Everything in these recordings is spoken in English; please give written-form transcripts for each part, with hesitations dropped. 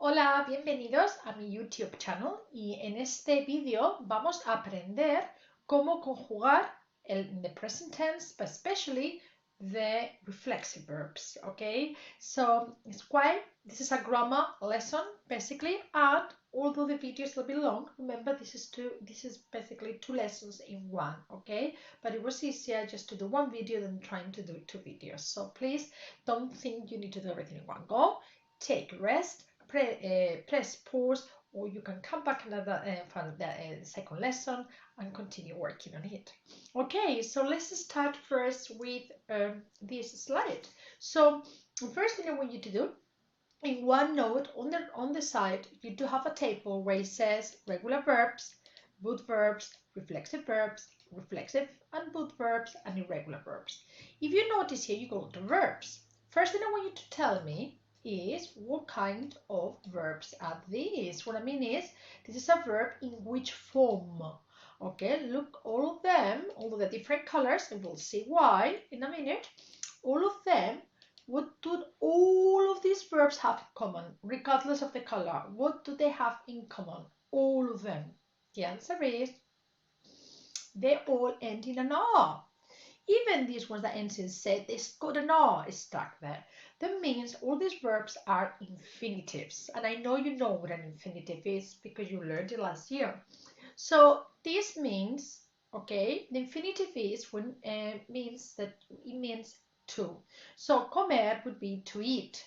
Hola, bienvenidos a mi YouTube channel y en este vídeo vamos a aprender cómo conjugar in the present tense, but especially the reflexive verbs, okay? So this is a grammar lesson basically, and although the video is a little bit long, remember this is basically two lessons in one, okay? But it was easier just to do one video than trying to do two videos. So please don't think you need to do everything in one go. Take rest. Press pause, or you can come back another for the second lesson and continue working on it. Okay, so let's start first with this slide. So the first thing I want you to do, in one note on the side, you do have a table where it says regular verbs, both verbs, reflexive and both verbs, and irregular verbs. If you notice here, you go to verbs. First thing I want you to tell me is what kind of verbs are these? What I mean is, this is a verb in which form? Okay, look, all of them, all of the different colors, and we'll see why in a minute. All of them, what do all of these verbs have in common, regardless of the color? What do they have in common? All of them. The answer is they all end in an R. Even these ones that ends in Z, they've got an R stuck there. That means all these verbs are infinitives. And I know you know what an infinitive is because you learned it last year. So this means, okay, the infinitive is when means that it means to. So comer would be to eat.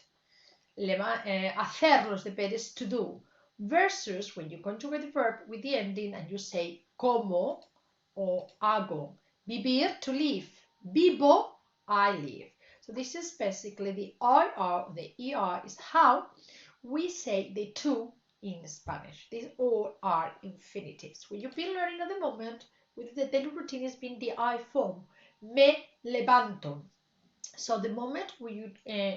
Hacer los deberes, to do. Versus when you conjugate the verb with the ending and you say como or hago. Vivir, to live. Vivo, I live. So this is basically the IR, the ER is how we say the to in Spanish. These all are infinitives. What you've been learning at the moment with the daily routine has been the I form. Me levanto. So the moment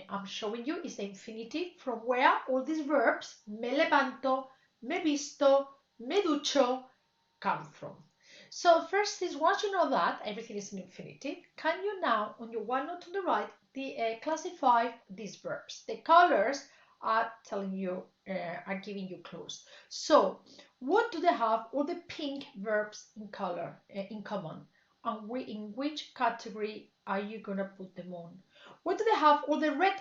I'm showing you is the infinitive from where all these verbs, me levanto, me visto, me ducho, come from. So first is, once you know that everything is an infinitive, can you now, on your one note on the right, classify these verbs? The colors are telling you, are giving you clues. So what do they have? All the pink verbs in color in common, and in which category are you gonna put them on? What do they have? All the red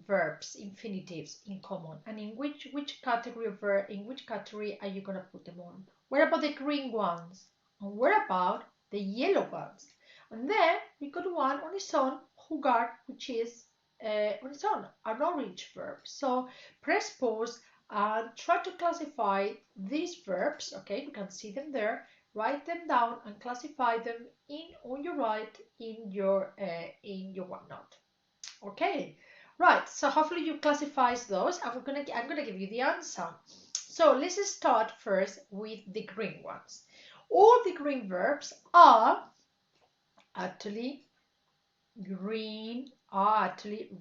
verbs, infinitives in common, and in which category of verb, in which category are you gonna put them on? What about the green ones? And what about the yellow ones? And then we got one on its own, jugar, which is on its own, an orange verb. So press pause and try to classify these verbs. Okay, you can see them there. Write them down and classify them on your right in your OneNote. Okay, right. So hopefully you classify those. I'm gonna give you the answer. So let's start first with the green ones. All the green verbs are actually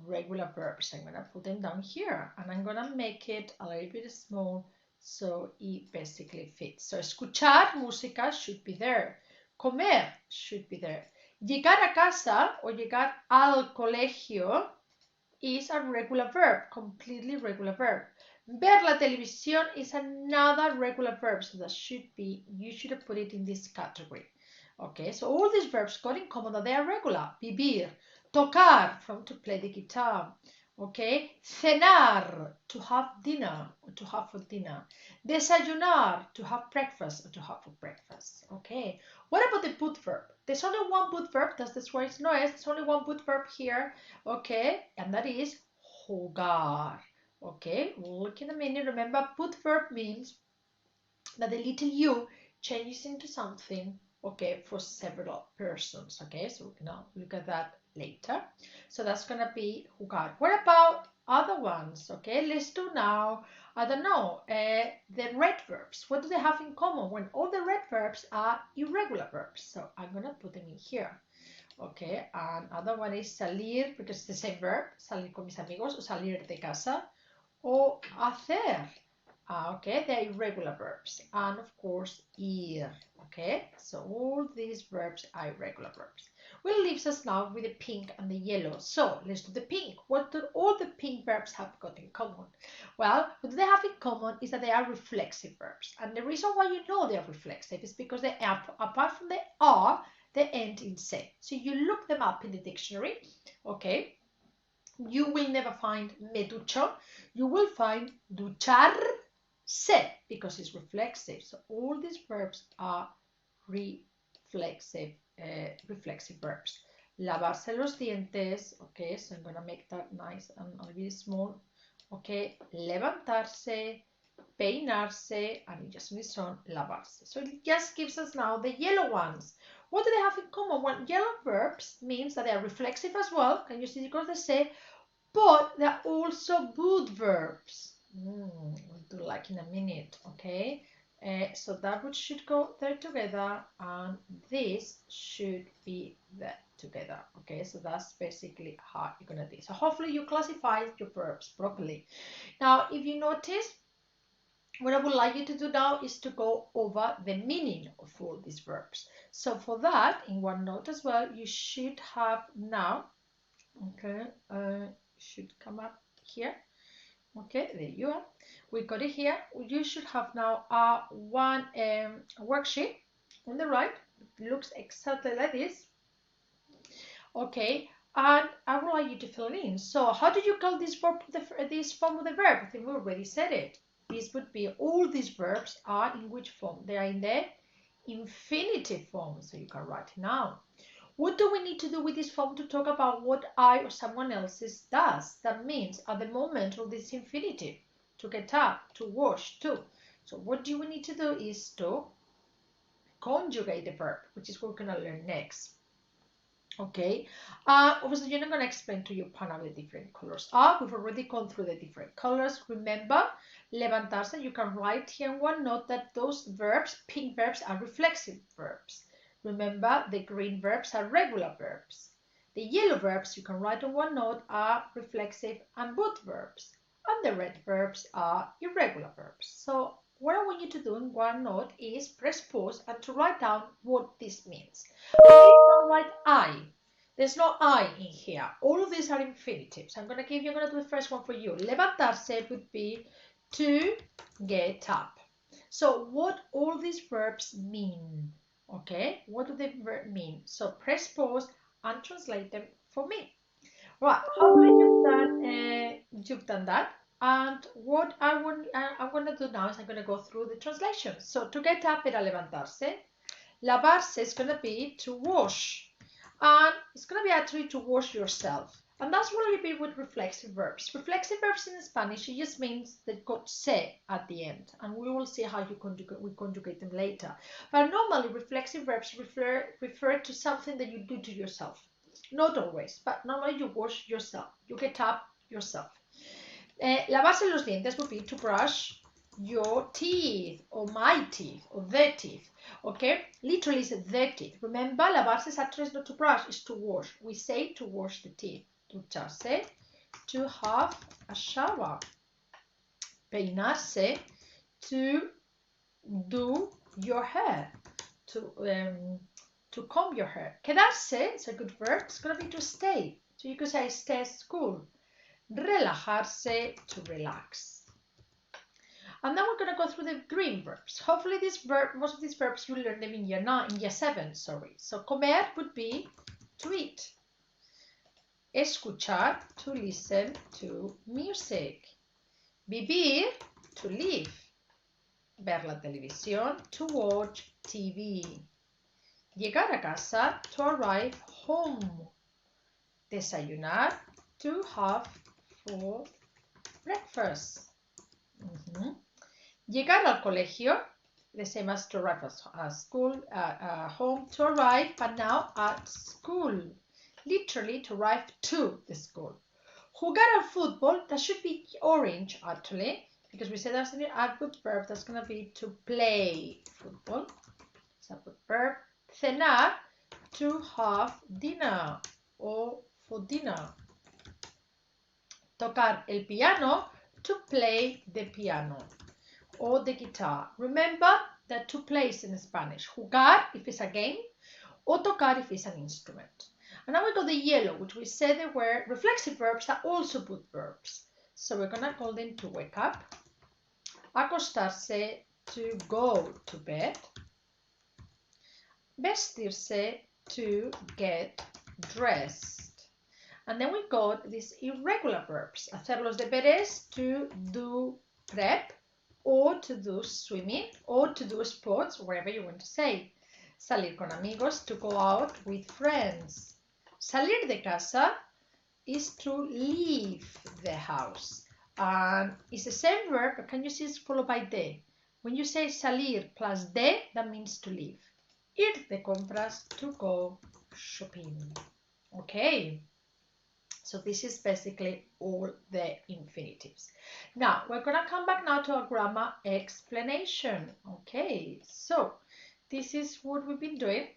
regular verbs. I'm gonna put them down here and I'm gonna make it a little bit small so it basically fits. So escuchar música should be there. Comer should be there. Llegar a casa or llegar al colegio is a regular verb, completely regular verb. Ver la televisión is another regular verb, so that you should have put it in this category. Okay, so all these verbs got in common that they are regular. Vivir, tocar, from to play the guitar. Okay, cenar, to have dinner, or to have for dinner. Desayunar, to have breakfast, or to have for breakfast. Okay, what about the put verb? There's only one put verb, that's why it's no es. There's only one put verb here, okay, and that is jugar. Okay, look in a minute. Remember, put verb means that the little u changes into something, okay, for several persons. Okay, so we're gonna look at that later. So that's gonna be jugar. What about other ones? Okay, let's do now, I don't know, the red verbs. What do they have in common? When all the red verbs are irregular verbs. So I'm gonna put them in here. Okay, and other one is salir, because it's the same verb, salir con mis amigos, o salir de casa, o hacer. Okay, they're irregular verbs. And of course, ir. Okay, so all these verbs are irregular verbs. Well, leaves us now with the pink and the yellow. So let's do the pink. What do all the pink verbs have got in common? Well, what they have in common is that they are reflexive verbs. And the reason why you know they are reflexive is because they are, apart from the R, they end in se. So you look them up in the dictionary, okay? You will never find me ducho. You will find ducharse because it's reflexive. So all these verbs are reflexive verbs. Lavarse los dientes, okay, so I'm going to make that nice and a little small, okay, levantarse, peinarse, and it just means on lavarse. So it just gives us now the yellow ones. What do they have in common? Well, yellow verbs means that they are reflexive as well. Can you see because they say, but they're also good verbs. We'll do like in a minute, okay? So that should go there together, and this should be there together, okay? So that's basically how you're gonna do it. So hopefully you classified your verbs properly. Now, if you notice, what I would like you to do now is to go over the meaning of all these verbs. So for that, in OneNote as well, you should have now, okay, should come up here. Okay, there you are. We got it here. You should have now one worksheet on the right. It looks exactly like this. Okay, and I would like you to fill it in. So how do you call this verb, this form of the verb? I think we already said it. This would be, all these verbs are in which form? They are in the infinitive form. So you can write it now. What do we need to do with this form to talk about what I or someone else's does? That means at the moment of this infinitive, to get up, to wash, to. So what do we need to do is to conjugate the verb, which is what we're going to learn next. Okay, obviously you're not going to explain to you panel the different colors are. We've already gone through the different colors. Remember, levantarse, you can write here in OneNote that those verbs, pink verbs, are reflexive verbs. Remember, the green verbs are regular verbs. The yellow verbs you can write on OneNote are reflexive and boot verbs. And the red verbs are irregular verbs. So what I want you to do in OneNote is press pause and to write down what this means. Please don't write I. There's no I in here. All of these are infinitives. I'm going to do the first one for you. Levantarse would be to get up. So what all these verbs mean? Okay, what do they mean? So press pause and translate them for me. Right, hopefully you've done that. And what I'm going to do now is I'm going to go through the translation. So to get up era levantarse. Lavarse is going to be to wash. And it's going to be actually to wash yourself. And that's what I mean with reflexive verbs. Reflexive verbs in Spanish, it just means they've got se at the end. And we will see how we conjugate them later. But normally, reflexive verbs refer to something that you do to yourself. Not always, but normally you wash yourself. You get up yourself. Lavarse los dientes would be to brush your teeth, or my teeth, or their teeth. Okay, literally it's the teeth. Remember, lavarse is actually not to brush, it's to wash. We say to wash the teeth. Ducharse, to have a shower. Peinarse, to do your hair, to comb your hair. Quedarse, it's a good verb, it's going to be to stay. So you could say stay at school. Relajarse, to relax. And then we're going to go through the green verbs. Hopefully most of these verbs you'll learn them in year 7, sorry. So comer would be to eat. Escuchar, to listen to music. Vivir, to live. Ver la televisión, to watch TV. Llegar a casa, to arrive home. Desayunar, to have for breakfast. Llegar al colegio, the same as to arrive at school, home, to arrive, but now at school. Literally to arrive to the school. Jugar al fútbol, that should be orange actually, because we said that's a good verb, that's going to be to play football. It's a good verb. Cenar, to have dinner, or for dinner. Tocar el piano, to play the piano or the guitar. Remember that two plays in Spanish. Jugar if it's a game, or tocar if it's an instrument. And now we got the yellow, which we said they were reflexive verbs that also put verbs. So we're gonna call them to wake up, acostarse, to go to bed, vestirse, to get dressed. And then we got these irregular verbs, hacer los deberes, to do prep, or to do swimming, or to do sports, wherever you want to say. Salir con amigos, to go out with friends. Salir de casa is to leave the house. And it's the same verb, but can you see it's followed by de? When you say salir plus de, that means to leave. Ir de compras, to go shopping. Okay. So this is basically all the infinitives. Now, we're going to come back now to our grammar explanation. Okay, so this is what we've been doing.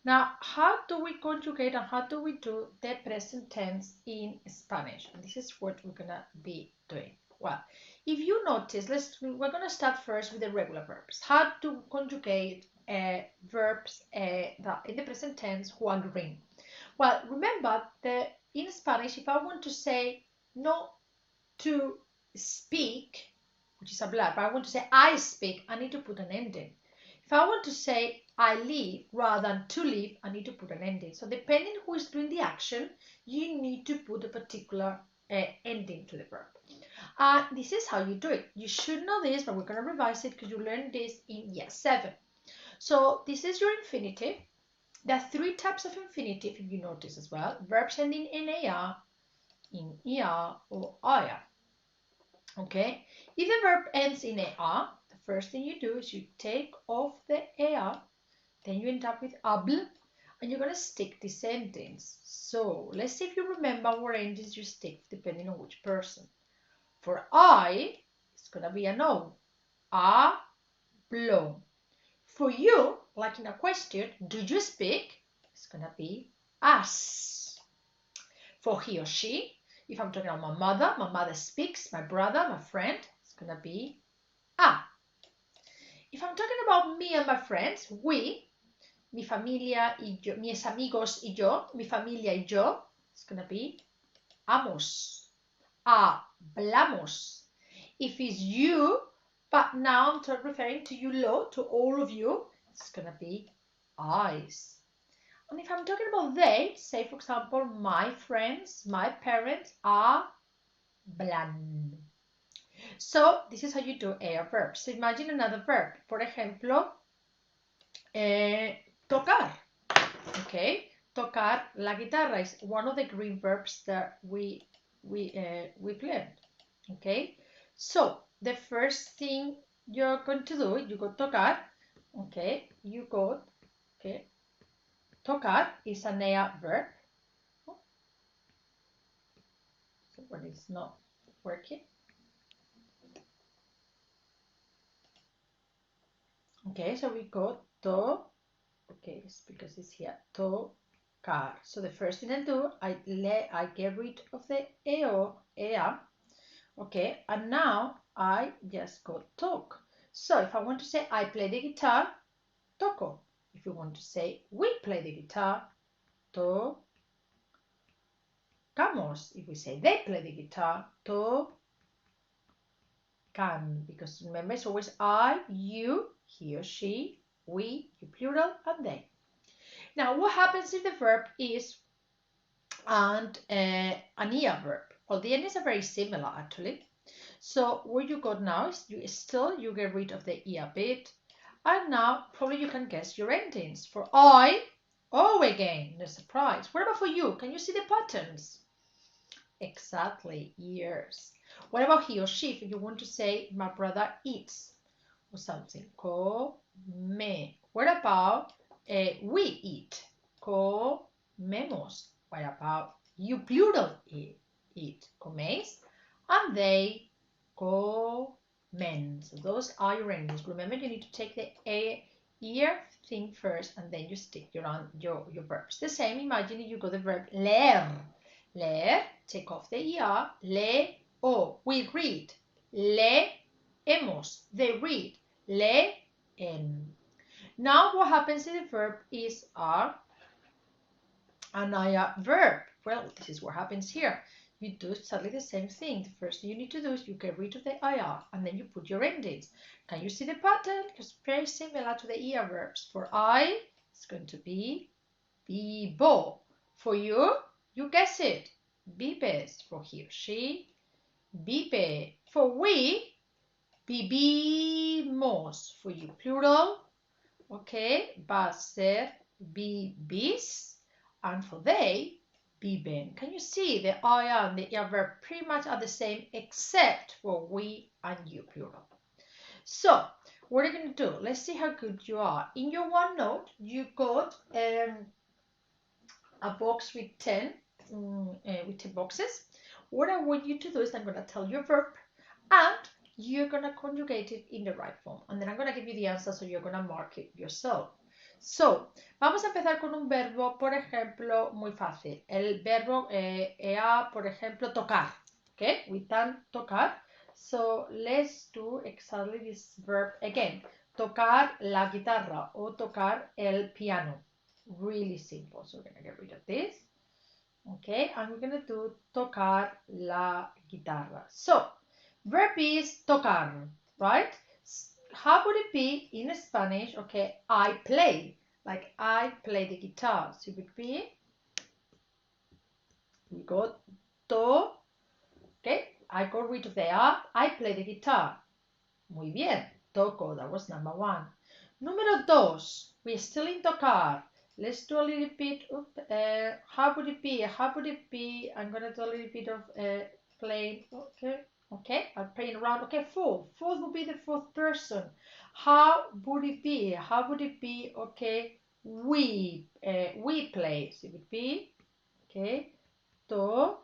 Now, how do we conjugate and how do we do the present tense in Spanish? And this is what we're going to be doing. Well, if you notice, we're going to start first with the regular verbs. How to conjugate verbs that in the present tense who are green. Well, remember that in Spanish, if I want to say no to speak, which is hablar, but I want to say I speak, I need to put an ending. If I want to say I live rather than to live, I need to put an ending. So depending who is doing the action, you need to put a particular ending to the verb. This is how you do it. You should know this, but we're going to revise it because you learned this in year 7. So this is your infinitive. There are 3 types of infinitive, if you notice as well. Verbs ending in AR, in ER, or IR. Okay? If the verb ends in AR, the first thing you do is you take off the AR, then you end up with ABL, and you're going to stick this endings. So let's see if you remember what endings you stick depending on which person. For I, it's going to be an O. Hablo. For you, like in a question, do you speak? It's going to be as. For he or she, if I'm talking about my mother speaks, my brother, my friend, it's going to be a. If I'm talking about me and my friends, we, mi familia y yo, mis amigos y yo, mi familia y yo, it's going to be amos. Hablamos. If it's you, but now I'm referring to you lot, to all of you, it's going to be eyes. And if I'm talking about they, say for example, my friends, my parents, hablan. So this is how you do AR verbs. So imagine another verb. Por ejemplo, tocar. Okay, tocar la guitarra is one of the green verbs that we've learned. Okay, so the first thing you're going to do, you go tocar. Okay, you go. Okay, tocar is an AR verb. So when it's not working. Okay, so we go to. Okay, it's because it's here. Tocar. So the first thing I do, I get rid of the ea. Okay, and now I just go talk. So if I want to say I play the guitar, toco. If you want to say we play the guitar, tocamos. If we say they play the guitar, tocan. Because remember, it's always I, you, he or she, we, you plural, and they. Now, what happens if the verb is an ea verb? Well, the endings are very similar, actually. So what you got now is you get rid of the ea bit, and now probably you can guess your endings. For I, O again, no surprise. What about for you? Can you see the patterns? Exactly, ears. What about he or she? If you want to say my brother eats or something, come. What about we eat? Comemos. What about you plural eat? Coméis. And they comen. So those are your endings. Remember, you need to take the ear thing first and then you stick your verbs. The same, imagine you got the verb leer. Leer, take off the er. Leo, we read. Leemos, they read. Leen. Now what happens if the verb is are an IR verb. Well, this is what happens here. You do exactly the same thing. The first thing you need to do is you get rid of the IR and then you put your endings. Can you see the pattern? It's very similar to the ER verbs. For I, it's going to be bibo. For you, you guess it. Bibes for he or she. Bibe. For we, vivimos. For you, plural. Okay, va a ser bibis. And for they, viven. Can you see the I and the ER verb pretty much are the same except for we and you, plural. So, what are you going to do? Let's see how good you are. In your OneNote, you got a box with 10 boxes. What I want you to do is I'm going to tell you a verb and you're going to conjugate it in the right form. And then I'm going to give you the answer, so you're going to mark it yourself. So, vamos a empezar con un verbo, por ejemplo, muy fácil. El verbo por ejemplo, tocar. Okay, we can tocar. So, let's do exactly this verb again. Tocar la guitarra o tocar el piano. Really simple. So, we're going to get rid of this. Okay, and we're going to do tocar la guitarra. So, verb is tocar, right? How would it be in Spanish? Okay, I play. Like I play the guitar. So it would be, we got to. Okay, I got rid of the a. I play the guitar. Muy bien. Toco. That was number one. Número dos. We're still in tocar. Let's do a little bit of, how would it be? How would it be? I'm going to do a little bit of playing. Okay, I'm playing around. Okay, fourth. Fourth would be the fourth person. How would it be? How would it be? Okay, we play. So it would be, okay, tocamos.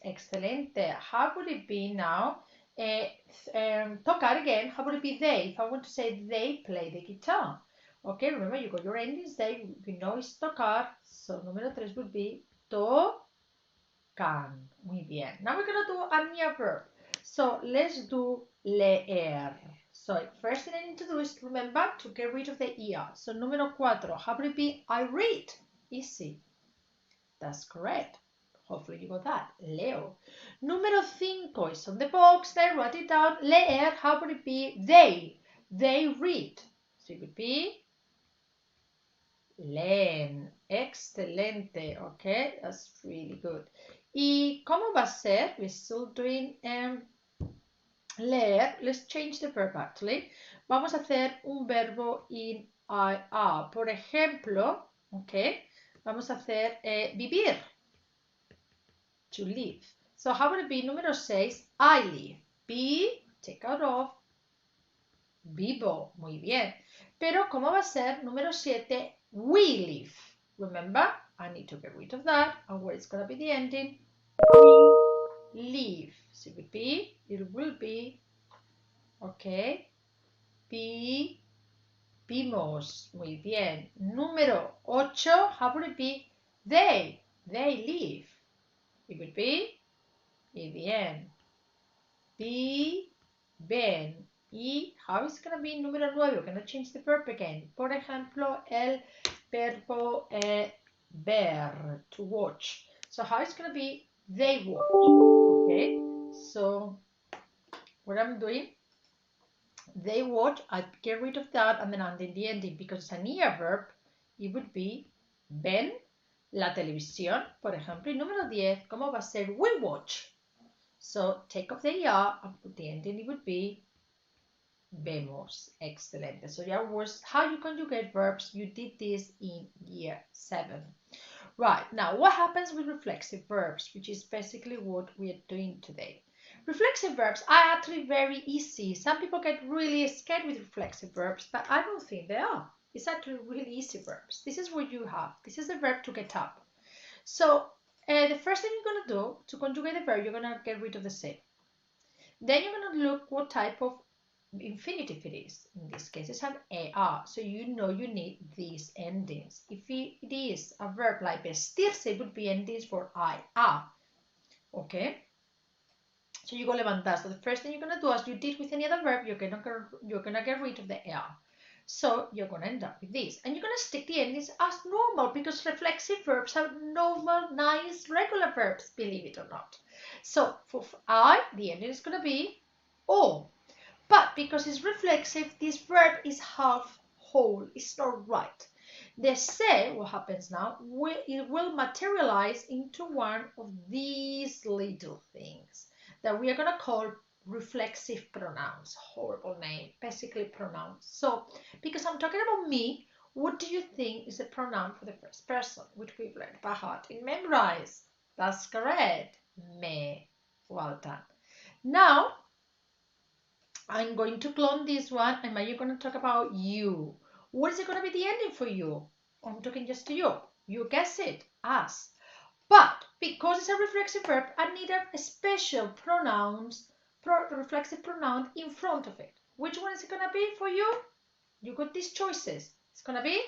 Excelente. How would it be now? Tocar again. How would it be they? If I want to say they play the guitar. Okay, remember you got your endings. They, we know it's tocar. So número 3 would be tocan. Muy bien. Now we're going to do a new verb. So let's do leer. So first thing I need to do is remember to get rid of the ER. So número 4. How would it be? I read. Easy. That's correct. Hopefully you got that. Leo. Número 5 is on the box there. Write it down. Leer. How would it be? They. They read. So it would be leen. Excelente. Okay, that's really good. ¿Y cómo va a ser? We're still doing leer. Let's change the verb actually. Vamos a hacer un verbo in IA. Por ejemplo, okay, vamos a hacer vivir. To live. So how would it be? Número 6, I live. Be, take out of, vivo. Muy bien. Pero ¿cómo va a ser? Número 7, we live. Remember, I need to get rid of that. And where it's going to be the ending? We live. So it will be, okay, vimos. Muy bien. Número 8, how would it be? They live. It would be, y bien, viven. Y how is it going to be número 9? We're going to change the verb again. Por ejemplo, el verbo ver, to watch. So how is it going to be? They watch. Okay, so what I'm doing, they watch, I get rid of that and then I'm in the ending because it's a near verb. It would be ven la televisión, por ejemplo. Y número 10, ¿cómo va a ser? We watch. So take off the ER and put the ending. It would be vemos. Excelente. So that was how you conjugate verbs. You did this in year 7. Right, now what happens with reflexive verbs, which is basically what we are doing today. Reflexive verbs are actually very easy. Some people get really scared with reflexive verbs, but I don't think they are. It's actually really easy verbs. This is what you have. This is the verb to get up. So the first thing you're going to do to conjugate the verb, you're going to get rid of the same. Then you're going to look what type of infinitive it is. In this case, it's an AR, so you know you need these endings. If it is a verb like vestirse, it would be endings for IA. Okay? So you go levantar. So the first thing you're going to do, as you did with any other verb, you're going to get rid of the AR. So you're going to end up with this. And you're going to stick the endings as normal because reflexive verbs are normal, nice, regular verbs, believe it or not. So for I, the ending is going to be O. But because it's reflexive, this verb is half whole. It's not right. The se, what happens now, it will materialize into one of these little things that we are going to call reflexive pronouns. Horrible name, basically pronouns. So, because I'm talking about me, what do you think is a pronoun for the first person, which we've learned by heart in Memrise? That's correct. Me. Well done. Now, I'm going to clone this one, and you're going to talk about you. What is it going to be the ending for you? I'm talking just to you. You guess it, us. But because it's a reflexive verb, I need a special reflexive pronoun in front of it. Which one is it going to be for you? You got these choices. It's going to be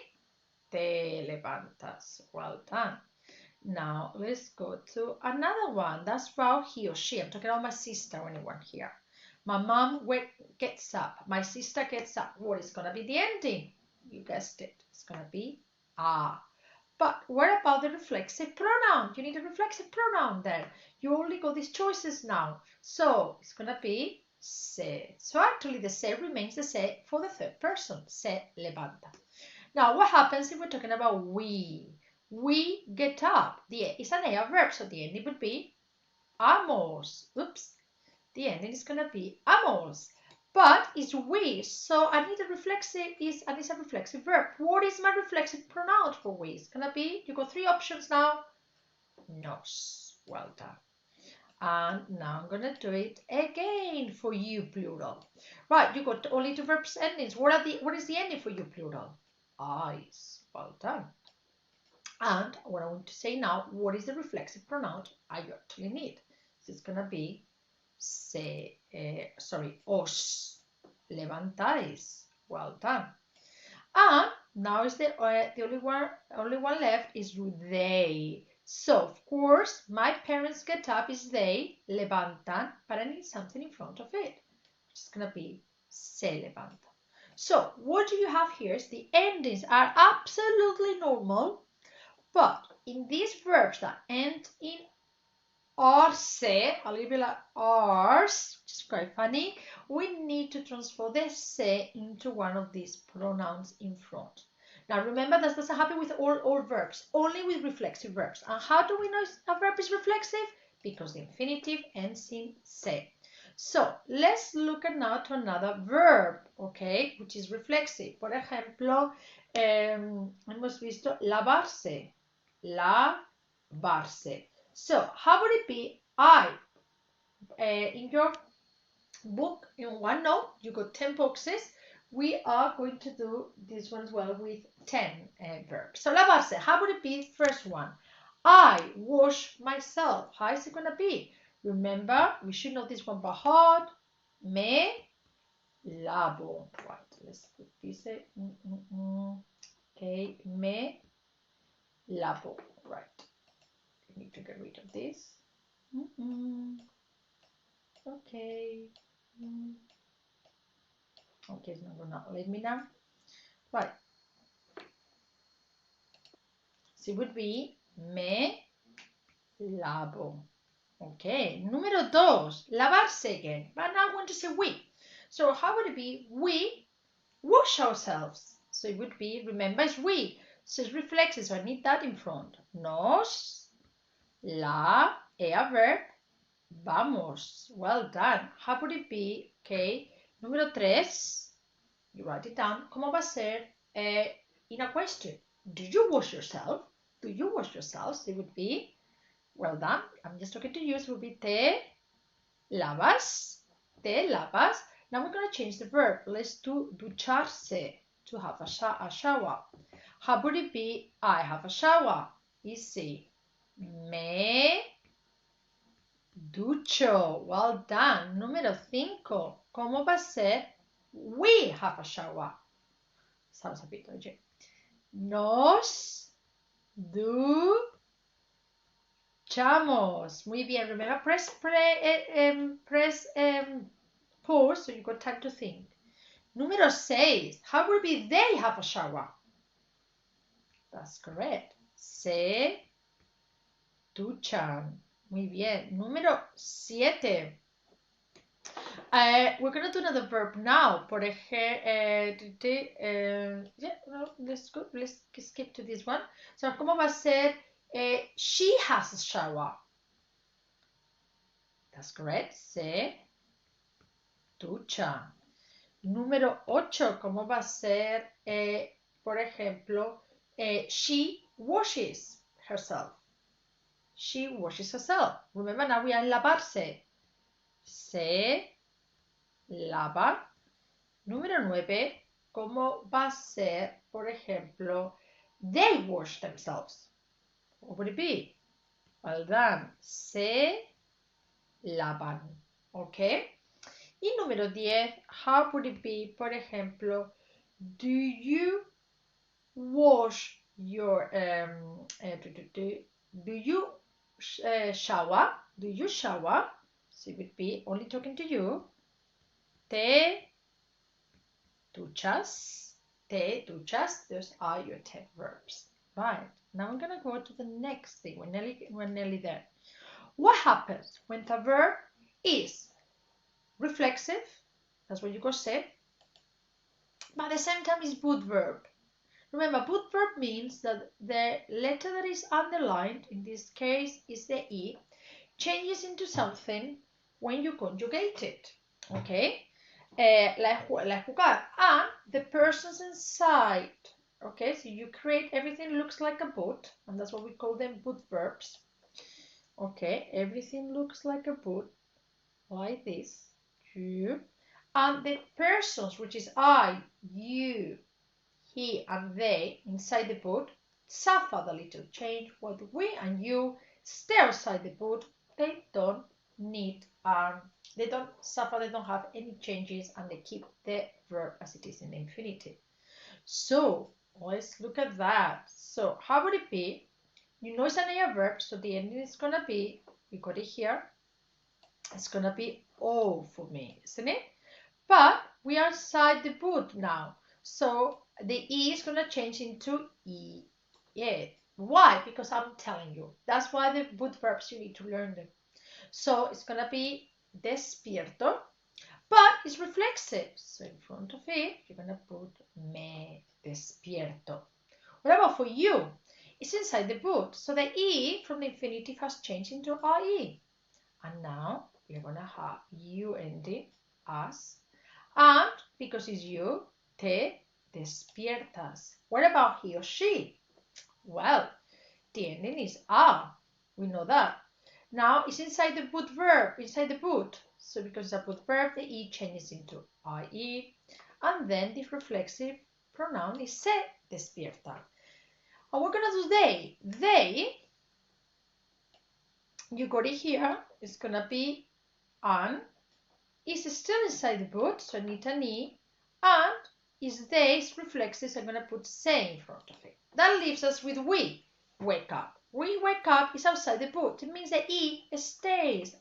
te levantas. Well done. Now let's go to another one. That's about he or she. I'm talking about my sister, anyone here. My mom gets up. My sister gets up. What is going to be the ending? You guessed it. It's going to be ah. But what about the reflexive pronoun? You need a reflexive pronoun there. You only got these choices now. So it's going to be se. So actually the se remains the se for the third person. Se levanta. Now what happens if we're talking about we? We get up. It's an a verb, so the ending would be amos. Oops. The ending is going to be amos. But it's we, so I need a reflexive, and it's a reflexive verb. What is my reflexive pronoun for we? It's going to be, you got three options now. Nos. Well done. And now I'm going to do it again for you, plural. Right, you got only two verbs endings. What is the ending for you, plural? Eyes. Well done. And what I want to say now, what is the reflexive pronoun I actually need? So it's going to be os levantáis. Well done. And now is the only one left is they. So of course my parents get up is they levantan, but I need something in front of it. It's gonna be se levanta. So what do you have here is the endings are absolutely normal, but in these verbs that end in arse, a little bit like ars, which is quite funny, we need to transfer the se into one of these pronouns in front. Now remember that doesn't happen with all verbs, only with reflexive verbs. And how do we know a verb is reflexive? Because the infinitive ends in se. So let's look at now to another verb, okay, which is reflexive. Por ejemplo, hemos visto lavarse, lavarse. So how would it be? In your book, in OneNote, you got 10 boxes. We are going to do this one as well with 10 verbs. So lavarse, how would it be? First one, I wash myself. How is it going to be? Remember, we should know this one by heart. Me lavo. Right, let's put this. Okay, me lavo. Right. We need to get rid of this. Okay. Okay, it's not gonna let me now. Right. So it would be me lavo. Okay. Número dos, lavarse again. But now I want to say we. So how would it be? We wash ourselves. So it would be, remember, it's we. So it's reflexive, so I need that in front. Nos, la, a verb, vamos. Well done. How would it be? Okay. Número tres, you write it down. ¿Cómo va a ser in a question? Do you wash yourself? Do you wash yourselves? It would be, well done. I'm just talking to you. So it would be te lavas. Te lavas. Now we're going to change the verb. Let's do ducharse, to have a shower. How would it be? I have a shower. Easy. Me ducho. Well done. Número 5. ¿Cómo va a ser? We have a shower. Sounds a bit dodgy. Nos duchamos. Muy bien. Remember, press pause so you got time to think. Número 6. How would it be they have a shower? That's correct. Se duchan. Muy bien. Número 7. We're going to do another verb now. Por ejemplo, yeah, no, let's skip to this one. So, ¿cómo va a ser? She has a shower. That's correct. Se ducha. Número 8, ¿cómo va a ser? Por ejemplo, she washes herself. She washes herself. Remember, now we are en lavarse. Se lava. Número 9, ¿cómo va a ser? Por ejemplo, they wash themselves. What would it be? Well done. Se lavan. Okay. Y número 10, how would it be? Por ejemplo, do you wash your do you shower? Do you shower? So it would be only talking to you. Te duchas. Te duchas. Those are your 10 verbs. Right. Now I'm gonna go to the next thing. We're nearly there. What happens when the verb is reflexive? That's what you go say. But at the same time is boot verb. Remember, boot verb means that the letter that is underlined, in this case is the E, changes into something when you conjugate it. Okay? Like jugar. And the person's inside. Okay? So you create everything looks like a boot, and that's what we call them boot verbs. Okay? Everything looks like a boot, like this. And the persons, which is I, you, he and they inside the boot suffer the little change. What we and you stay outside the boot, they don't need they don't suffer, they don't have any changes, and they keep the verb as it is in the infinitive. So let's look at that. So how would it be? You know it's an IR verb, so the ending is gonna be, we got it here, it's gonna be O for me, isn't it? But we are inside the boot now, so the E is going to change into E. Yeah. Why? Because I'm telling you. That's why the boot verbs, you need to learn them. So it's going to be despierto, but it's reflexive. So in front of it, you're going to put me despierto. What about for you? It's inside the boot. So the E from the infinitive has changed into IE. And now you're going to have you ending as. And because it's you, te despiertas. What about he or she? Well, the ending is a. We know that. Now it's inside the boot verb, inside the boot. So because it's a boot verb, the E changes into IE. And then the reflexive pronoun is se despierta. And we're going to do they. They, you got it here. It's going to be an. Is still inside the boot, so I need an E. And is they's reflexives, I'm going to put say in front of it. That leaves us with we wake up. We wake up is outside the boot. It means the E stays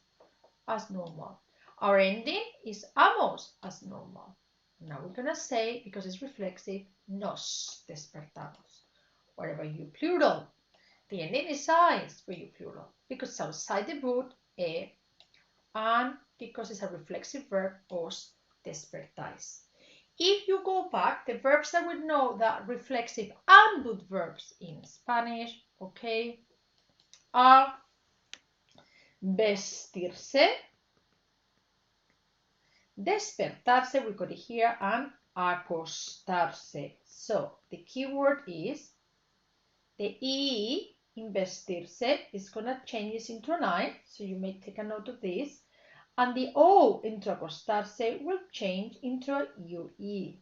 as normal. Our ending is amos as normal. Now we're going to say, because it's reflexive, nos despertamos. Whatever you plural. The ending is eyes for you plural. Because it's outside the boot, e, and because it's a reflexive verb, os despertáis. If you go back, the verbs that we know that reflexive and boot verbs in Spanish, okay, are vestirse, despertarse, we got it here, and acostarse. So the key word is the E in vestirse is going to change this into an I, so you may take a note of this. And the O into acostarse will change into a UE.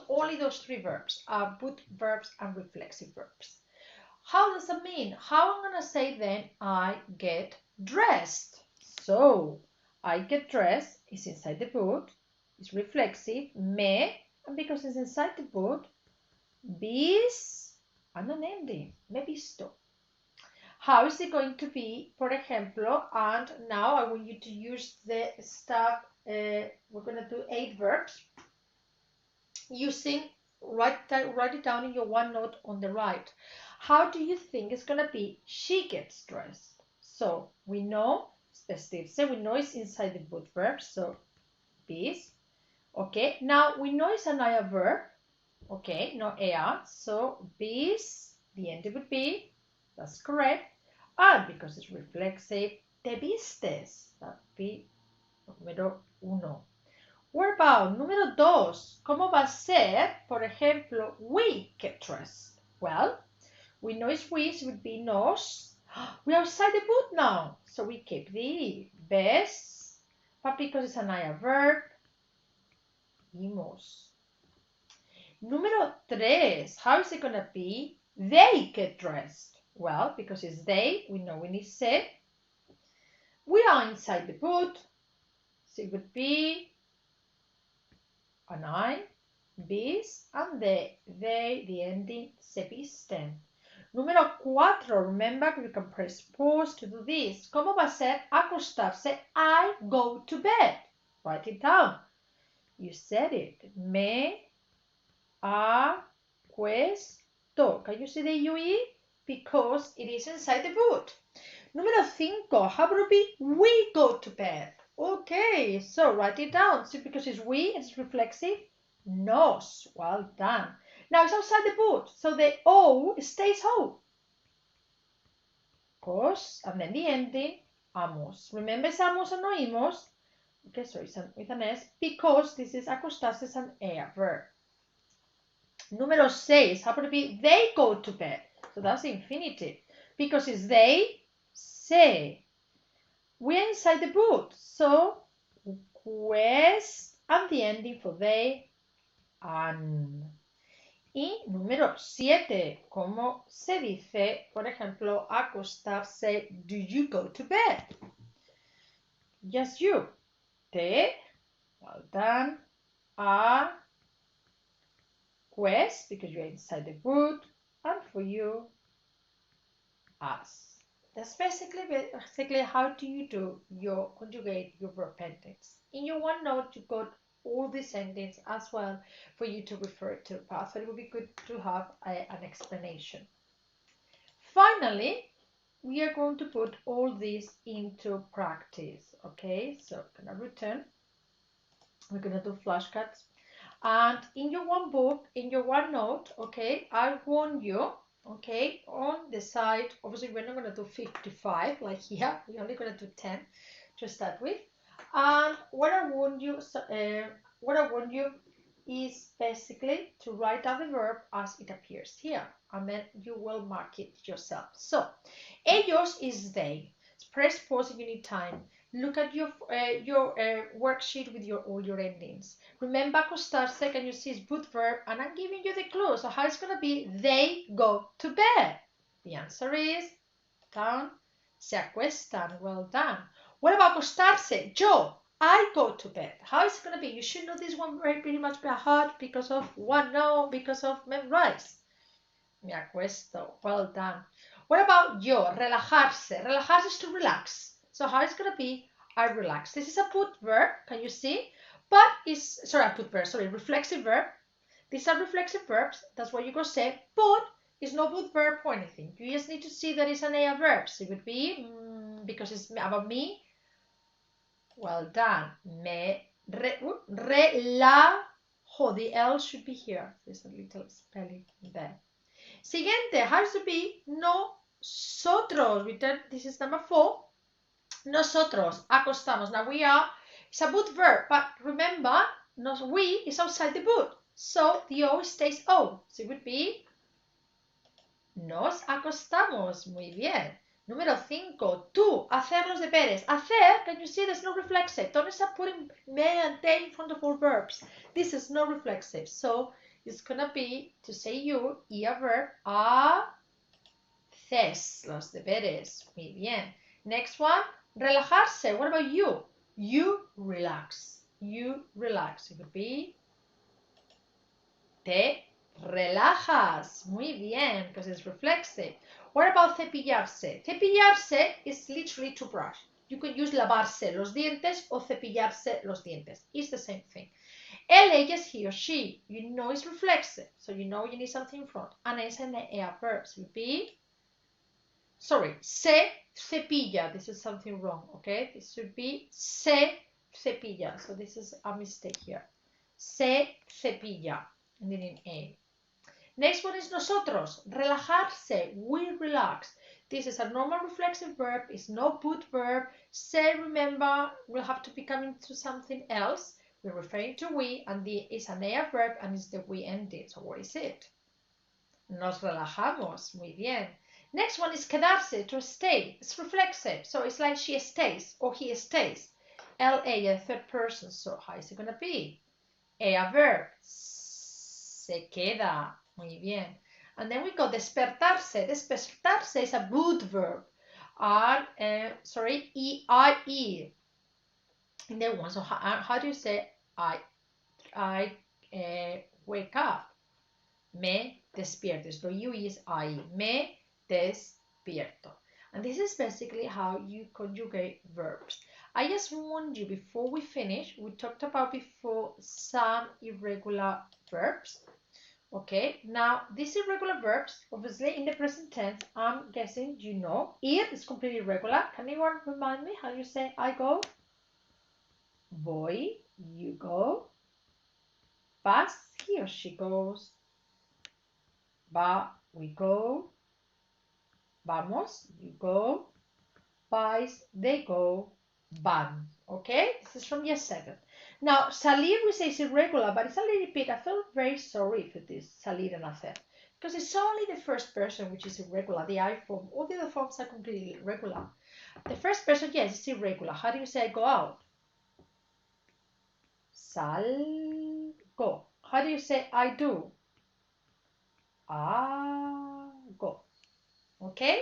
Only those three verbs are boot verbs and reflexive verbs. How does that mean? How I'm going to say then I get dressed? So I get dressed is inside the boot, it's reflexive, me, and because it's inside the boot, bis and an ending, me visto. How is it going to be, por ejemplo, and now I want you to use the stuff, we're going to do 8 verbs. using, write it down in your OneNote on the right. How do you think it's going to be? She gets dressed. So we know, as Steve said, we know it's inside the boot verb, so is. Okay, now we know it's an IA verb. Okay, no ea, so bis, the end would be, that's correct. And because it's reflexive, te vistes, that would be número uno. What about número dos? ¿Cómo va a ser, por ejemplo, we get dressed? Well, we know it's we, so it would be nos. We are outside the boot now, so we keep the ves, but because it's an IA verb, imos. Número tres, how is it going to be? They get dressed. Well, because it's they, we know we need se. We are inside the boot, so it would be an I, bis, and they, the ending, se visten. Número cuatro, remember you can press pause to do this. ¿Cómo va a ser acostarse? I go to bed. Write it down. You said it. Me acuesto. Can you see the UE? Because it is inside the boot. Número 5. How would it be? We go to bed. Okay, so write it down. See, because it's we, it's reflexive. Nos. Well done. Now it's outside the boot, so the O stays O. Cos, and then the ending, amos. Remember it's amos and no imos. Okay, so it's with an S, because this is acostarse is an air verb. Número 6, how would it be? They go to bed. So that's the infinitive. Because it's they, se. We're inside the boot. So, pues, and the ending for they, an. Y número 7, ¿cómo se dice, por ejemplo, acostarse? Do you go to bed? Yes, you. Te, well done. A, pues, because you're inside the boot, and for you, us. That's basically how do you do your conjugate your verb pendings. In your OneNote, you got all these endings as well for you to refer to. But I thought it would be good to have an explanation. Finally, we are going to put all this into practice. Okay, so I'm gonna return. We're gonna do flashcards. And in your one book, in your OneNote, okay, I warn you, okay, on the side, obviously we're not going to do 55 like here, we're only going to do 10 to start with. And what I warn you is basically to write down the verb as it appears here, and then you will mark it yourself. So, ellos is they. Press pause if you need time. Look at your worksheet with all your endings. Remember acostarse, can you see it's boot verb, and I'm giving you the clue. So how it's going to be? They go to bed. The answer is down. Se acuestan. Well done. What about acostarse? Yo, I go to bed. How is it going to be? You should know this one pretty much by heart because of because of memorize. Me acuesto. Well done. What about yo? Relajarse. Relajarse is to relax. So how it's going to be? I relax. This is a put verb. Can you see? But it's, sorry, a put verb. Sorry, reflexive verb. These are reflexive verbs. That's what you go say. But it's no put verb or anything. You just need to see that it's an ea verb. So it would be, because it's about me. Well done. Me relajo. The L should be here. There's a little spelling there. Siguiente, how to be nosotros. This is number 4. Nosotros acostamos. Now we are, it's a boot verb, but remember, we is outside the boot. So the O stays O. So it would be nos acostamos. Muy bien. Número 5, tú, hacer los deberes. Hacer, can you see there's no reflexive? Don't start putting me and te in front of all verbs. This is no reflexive. So it's going to be, to say you, y a verb, haces los deberes. Muy bien. Next one, relajarse. What about you? You relax. You relax. It would be te relajas. Muy bien, because it's reflexive. What about cepillarse? Cepillarse is literally to brush. You could use lavarse los dientes o cepillarse los dientes. It's the same thing. LA is he or she. You know it's reflexive, so you know you need something in front. And S and EA verbs would be, sorry, se cepilla. This is something wrong, okay? This should be se cepilla. So this is a mistake here. Se cepilla, and then in A. Next one is nosotros, relajarse, we relax. This is a normal reflexive verb, it's no put verb. Se, remember, will have to be coming to something else. We're referring to we, and the is an ea verb, and it's the we ending. So what is it? Nos relajamos, muy bien. Next one is quedarse, to stay. It's reflexive, so it's like she stays or he stays. LA, third person, so how is it going to be? Ea verb, se queda. Muy bien. And then we go despertarse. Despertarse is a would verb. Sorry, E-I-E. In the one. So how do you say I wake up? Me despierto. So you is I. Me despierto. And this is basically how you conjugate verbs. I just warned you before we finish, we talked about before some irregular verbs. Okay, now these irregular verbs, obviously in the present tense, I'm guessing you know. Ir is completely irregular. Can anyone remind me how you say I go? Voy, you go. Vas, he or she goes. Va, we go. Vamos, you go. Vais, they go. Van. Okay, this is from year 7. Now, salir we say is irregular, but it's a little bit, I feel very sorry for this, salir and hacer. Because it's only the first person which is irregular, the I form. All the other forms are completely irregular. The first person, yes, it's irregular. How do you say go out? Salgo. How do you say I do? Hago. Okay?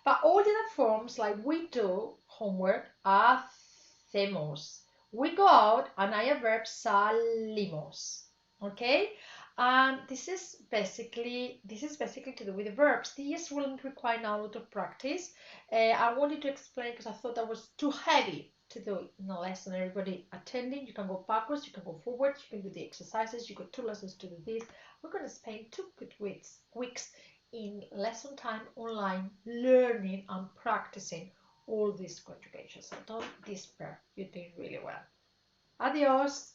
But all the other forms, like we do homework, hacemos. We go out, and I have verb salimos. Okay? And this is basically to do with the verbs. These will require now a lot of practice. I wanted to explain because I thought that was too heavy to do in a lesson. Everybody attending, you can go backwards, you can go forwards, you can do the exercises. You got 2 lessons to do this. We're going to spend 2 good weeks in lesson time online, learning and practicing all these conjugations. So don't despair. You're doing really well. Adios.